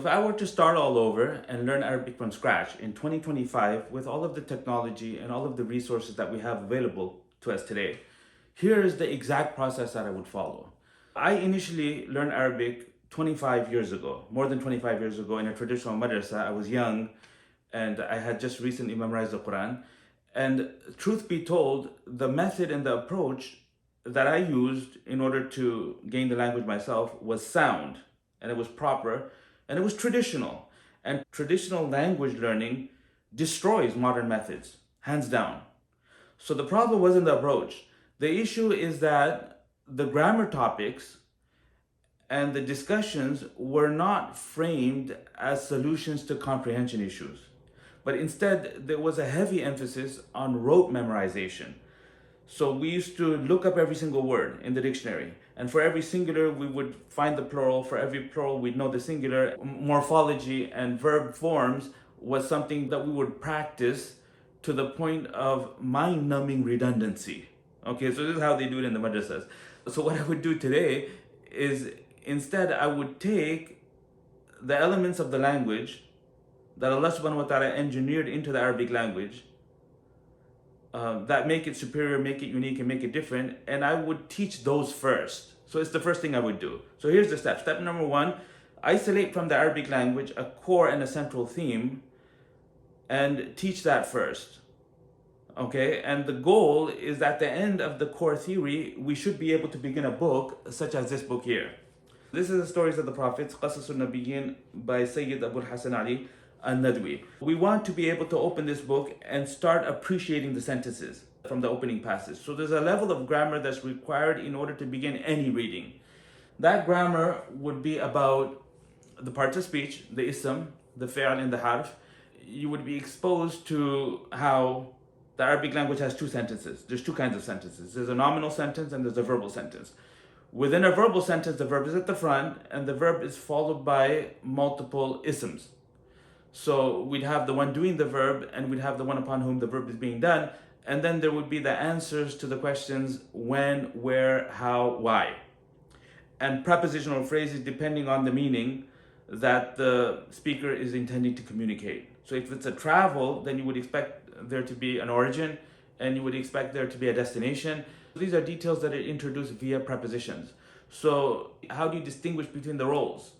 If I were to start all over and learn Arabic from scratch in 2025 with all of the technology and all of the resources that we have available to us today, here is the exact process that I would follow. I initially learned Arabic 25 years ago, more than 25 years ago in a traditional madrasa. I was young and I had just recently memorized the Quran. And truth be told, the method and the approach that I used in order to gain the language myself was sound, and it was proper, and it was traditional. And traditional language learning destroys modern methods, hands down. So the problem wasn't the approach. The issue is that the grammar topics and the discussions were not framed as solutions to comprehension issues, but instead there was a heavy emphasis on rote memorization. So we used to look up every single word in the dictionary. And for every singular, we would find the plural. For every plural, we'd know the singular. Morphology and verb forms was something that we would practice to the point of mind-numbing redundancy. Okay, so this is how they do it in the madrasas. So what I would do today is instead I would take the elements of the language that Allah subhanahu wa ta'ala engineered into the Arabic language that make it superior, make it unique, and make it different. And I would teach those first. So it's the first thing I would do. So here's the step. Step number one, isolate from the Arabic language a core and a central theme and teach that first. Okay, and the goal is at the end of the core theory, we should be able to begin a book such as this book here. This is the stories of the prophets, Qasasul Nabiyyin by Sayyid Abu Hassan Ali Al-Nadwi. We want to be able to open this book and start appreciating the sentences from the opening passage. So there's a level of grammar that's required in order to begin any reading. That grammar would be about the parts of speech, the ism, the fi'al and the harf. You would be exposed to how the Arabic language has two sentences. There's two kinds of sentences. There's a nominal sentence and there's a verbal sentence. Within a verbal sentence, the verb is at the front and the verb is followed by multiple isms. So we'd have the one doing the verb and we'd have the one upon whom the verb is being done. And then there would be the answers to the questions when, where, how, why. And prepositional phrases depending on the meaning that the speaker is intending to communicate. So if it's a travel, then you would expect there to be an origin and you would expect there to be a destination. These are details that are introduced via prepositions. So how do you distinguish between the roles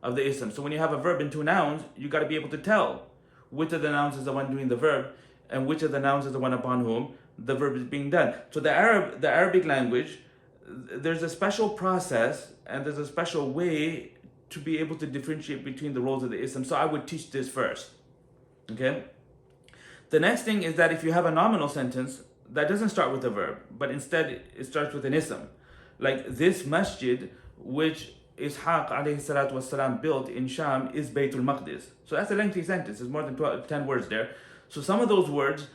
of the ism? So when you have a verb and two nouns, you got to be able to tell which of the nouns is the one doing the verb and which of the nouns is the one upon whom the verb is being done. So the Arabic language, there's a special process and there's a special way to be able to differentiate between the roles of the ism. So I would teach this first. Okay? The next thing is that if you have a nominal sentence, that doesn't start with a verb, but instead it starts with an ism. Like this masjid, which Ishaq alayhi salatu wasalam built in Sham, is Baytul Maqdis. So that's a lengthy sentence. There's more than 10 words there. So some of those words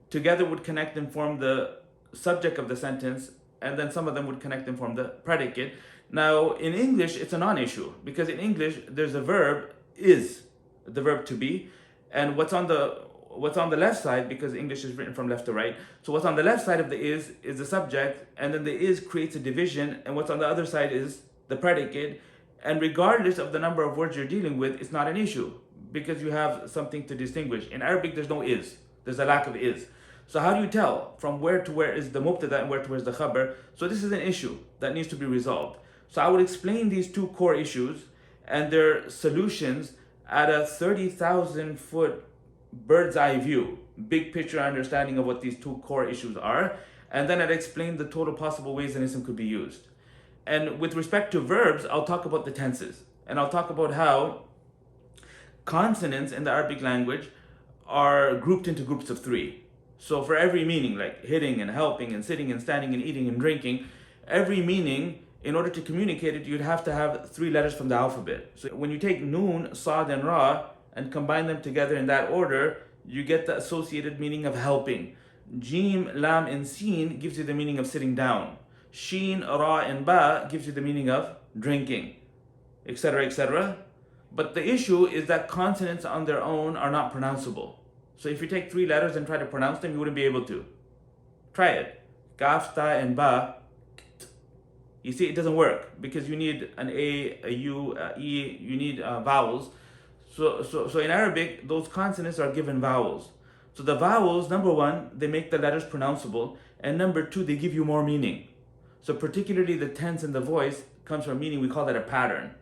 together would connect and form the subject of the sentence, and then some of them would connect and form the predicate. Now, in English, it's a non-issue, because in English, there's a verb, is, the verb to be, and what's on the left side, because English is written from left to right, so what's on the left side of the is the subject, and then the is creates a division, and what's on the other side is the predicate, and regardless of the number of words you're dealing with, it's not an issue, because you have something to distinguish. In Arabic, there's no is. There's a lack of is. So how do you tell from where to where is the mubtada and where to where is the khabar? So this is an issue that needs to be resolved. So I would explain these two core issues and their solutions at a 30,000 foot bird's eye view, big picture understanding of what these two core issues are, and then I'd explain the total possible ways an ism could be used. And with respect to verbs, I'll talk about the tenses, and I'll talk about how consonants in the Arabic language are grouped into groups of three. So for every meaning, like hitting and helping and sitting and standing and eating and drinking, every meaning, in order to communicate it, you'd have to have three letters from the alphabet. So when you take noon, sad, and ra, and combine them together in that order, you get the associated meaning of helping. Jim, lam, and sin gives you the meaning of sitting down. Sheen, ra, and ba gives you the meaning of drinking, etc., etc. But the issue is that consonants on their own are not pronounceable. So if you take three letters and try to pronounce them, you wouldn't be able to. Try it. Kaf, ta, and ba. You see, it doesn't work because you need an A, a U, a E, you need vowels. So in Arabic, those consonants are given vowels. So the vowels, number one, they make the letters pronounceable, and number two, they give you more meaning. So particularly the tense and the voice comes from meaning. We call that a pattern.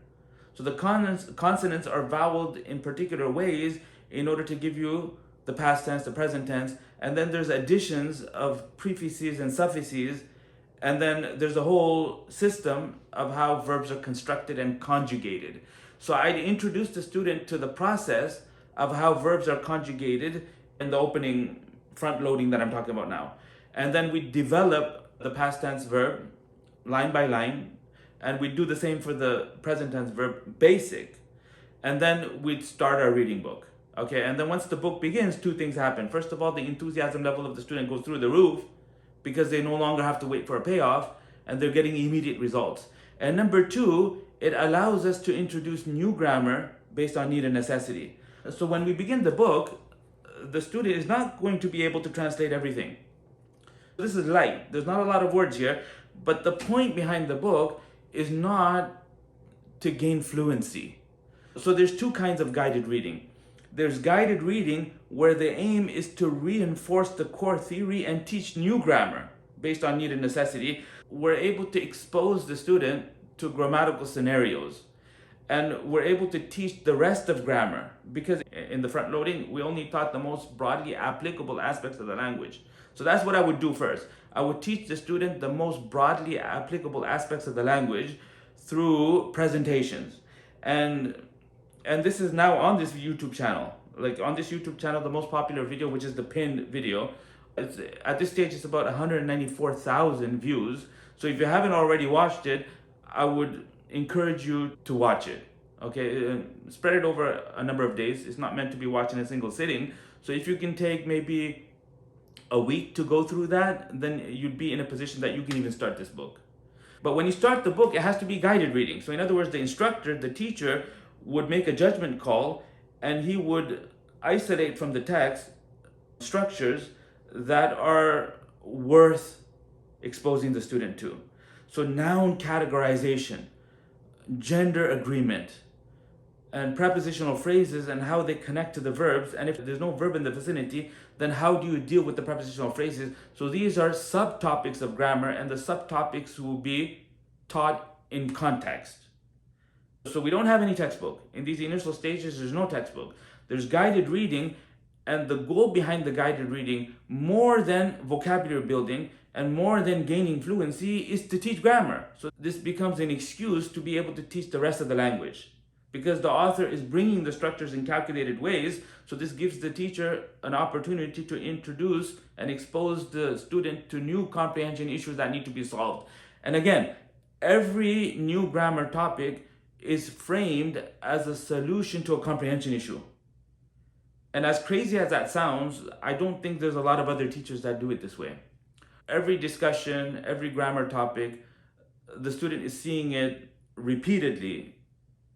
So the consonants are voweled in particular ways in order to give you the past tense, the present tense, and then there's additions of prefixes and suffixes, and then there's a whole system of how verbs are constructed and conjugated. So I'd introduce the student to the process of how verbs are conjugated in the opening front loading that I'm talking about now. And then we develop the past tense verb line by line, and we do the same for the present tense verb basic. And then we'd start our reading book. Okay, and then once the book begins, two things happen. First of all, the enthusiasm level of the student goes through the roof because they no longer have to wait for a payoff and they're getting immediate results. And number two, it allows us to introduce new grammar based on need and necessity. So when we begin the book, the student is not going to be able to translate everything. This is light. There's not a lot of words here, but the point behind the book is not to gain fluency. So there's two kinds of guided reading. There's guided reading where the aim is to reinforce the core theory and teach new grammar based on need and necessity. We're able to expose the student to grammatical scenarios, and we're able to teach the rest of grammar, because in the front loading we only taught the most broadly applicable aspects of the language. So that's what I would do first. I would teach the student the most broadly applicable aspects of the language through presentations. And this is now on this YouTube channel. Like on this YouTube channel, the most popular video, which is the pinned video, at this stage it's about 194,000 views. So if you haven't already watched it, I would encourage you to watch it. Okay, spread it over a number of days. It's not meant to be watched in a single sitting. So if you can take maybe a week to go through that, then you'd be in a position that you can even start this book. But when you start the book, it has to be guided reading. So in other words, the instructor, the teacher, would make a judgment call, and he would isolate from the text structures that are worth exposing the student to. So noun categorization, gender agreement, and prepositional phrases and how they connect to the verbs. And if there's no verb in the vicinity, then how do you deal with the prepositional phrases? So these are subtopics of grammar, and the subtopics will be taught in context. So we don't have any textbook. In these initial stages, there's no textbook. There's guided reading, and the goal behind the guided reading, more than vocabulary building and more than gaining fluency, is to teach grammar. So this becomes an excuse to be able to teach the rest of the language, because the author is bringing the structures in calculated ways. So this gives the teacher an opportunity to introduce and expose the student to new comprehension issues that need to be solved. And again, every new grammar topic is framed as a solution to a comprehension issue. And as crazy as that sounds, I don't think there's a lot of other teachers that do it this way. Every discussion, every grammar topic, the student is seeing it repeatedly.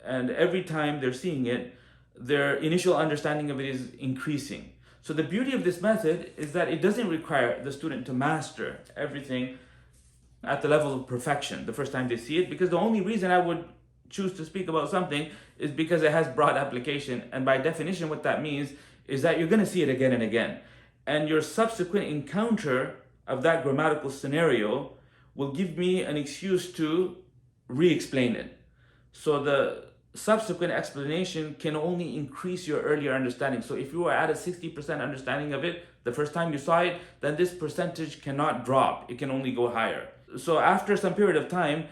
And every time they're seeing it, their initial understanding of it is increasing. So the beauty of this method is that it doesn't require the student to master everything at the level of perfection the first time they see it, because the only reason I would choose to speak about something is because it has broad application. And by definition, what that means is that you're going to see it again and again. And your subsequent encounter of that grammatical scenario will give me an excuse to re-explain it. So the subsequent explanation can only increase your earlier understanding. So if you were at a 60% understanding of it the first time you saw it, then this percentage cannot drop. It can only go higher. So after some period of time,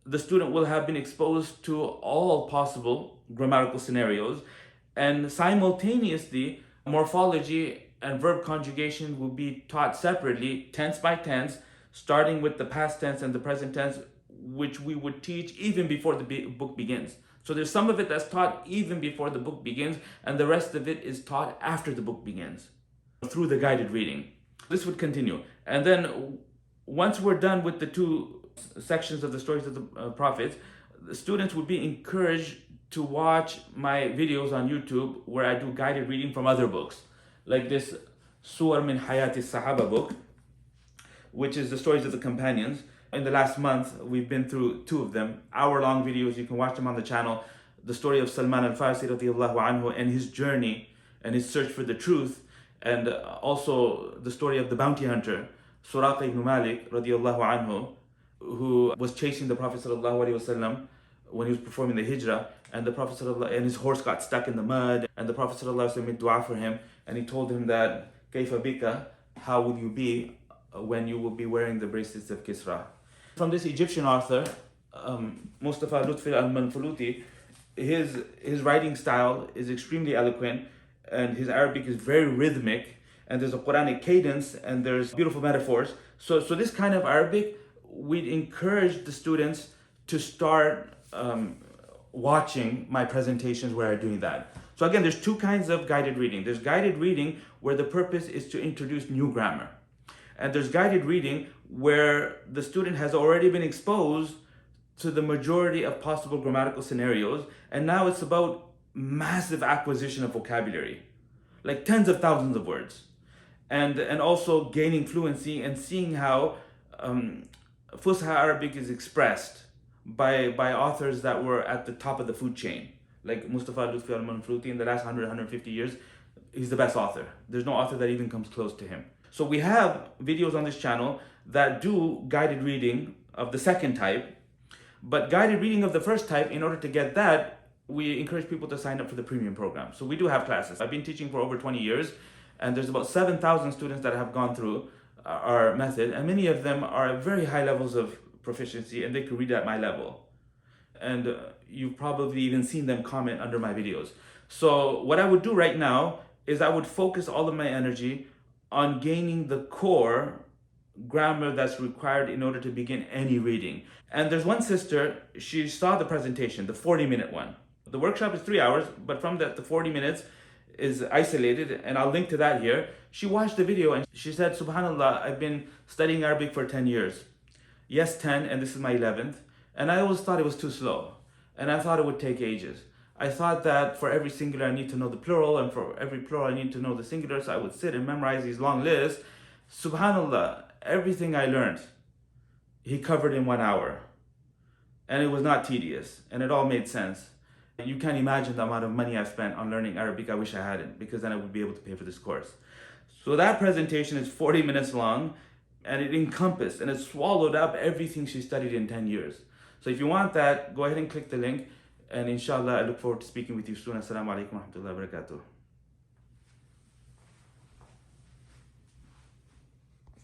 the student will have been exposed to all possible grammatical scenarios, and simultaneously morphology and verb conjugation will be taught separately, tense by tense, starting with the past tense and the present tense, which we would teach even before the book begins. So there's some of it that's taught even before the book begins, and the rest of it is taught after the book begins through the guided reading. This would continue. And then once we're done with the two sections of the stories of the prophets, the students would be encouraged to watch my videos on YouTube where I do guided reading from other books, like this Suwar min Hayati Sahaba book, which is the stories of the companions. In the last month, we've been through two of them, hour-long videos. You can watch them on the channel. the story of Salman al-Farsi radiallahu anhu and his journey and his search for the truth, and also the story of the bounty hunter, Suraqa ibn Malik radiallahu anhu, who was chasing the Prophet sallallahu alaihi wasallam when he was performing the hijrah, and the Prophet and his horse got stuck in the mud, and the Prophet sallallahu alaihi wasallam made dua for him, and he told him that Kayfa bika, how will you be when you will be wearing the bracelets of Kisra. From this Egyptian author, Mustafa Lutfi al-Manfuluti, his writing style is extremely eloquent, and his Arabic is very rhythmic, and there's a Quranic cadence, and there's beautiful metaphors. So this kind of Arabic, we'd encourage the students to start watching my presentations where I'm doing that. So again, there's two kinds of guided reading. There's guided reading where the purpose is to introduce new grammar. And there's guided reading where the student has already been exposed to the majority of possible grammatical scenarios, and now it's about massive acquisition of vocabulary, like tens of thousands of words, and also gaining fluency and seeing how Fusha Arabic is expressed by authors that were at the top of the food chain, like Mustafa Lutfi al-Manfuluti. In the last 150 years, he's the best author. There's no author that even comes close to him. So we have videos on this channel that do guided reading of the second type, but guided reading of the first type, in order to get that, we encourage people to sign up for the premium program. So we do have classes. I've been teaching for over 20 years, and there's about 7,000 students that have gone through our method, and many of them are at very high levels of proficiency, and they could read at my level. And you've probably even seen them comment under my videos. So what I would do right now is I would focus all of my energy on gaining the core grammar that's required in order to begin any reading. And there's one sister, she saw the presentation, the 40-minute one. The workshop is 3 hours, but from that, the 40 minutes is isolated, and I'll link to that here. She watched the video and she said, Subhanallah, I've been studying Arabic for 10 years. Yes, 10, and this is my 11th. And I always thought it was too slow. And I thought it would take ages. I thought that for every singular I need to know the plural, and for every plural I need to know the singular, so I would sit and memorize these long lists. Subhanallah, everything I learned, he covered in 1 hour. And it was not tedious, and it all made sense. You can't imagine the amount of money I've spent on learning Arabic. I wish I hadn't, because then I would be able to pay for this course. So that presentation is 40 minutes long, and it encompassed and it swallowed up everything she studied in 10 years. So if you want that, go ahead and click the link, and inshallah, I look forward to speaking with you soon. Assalamu alaikum wa rahmatullahi wa barakatuh.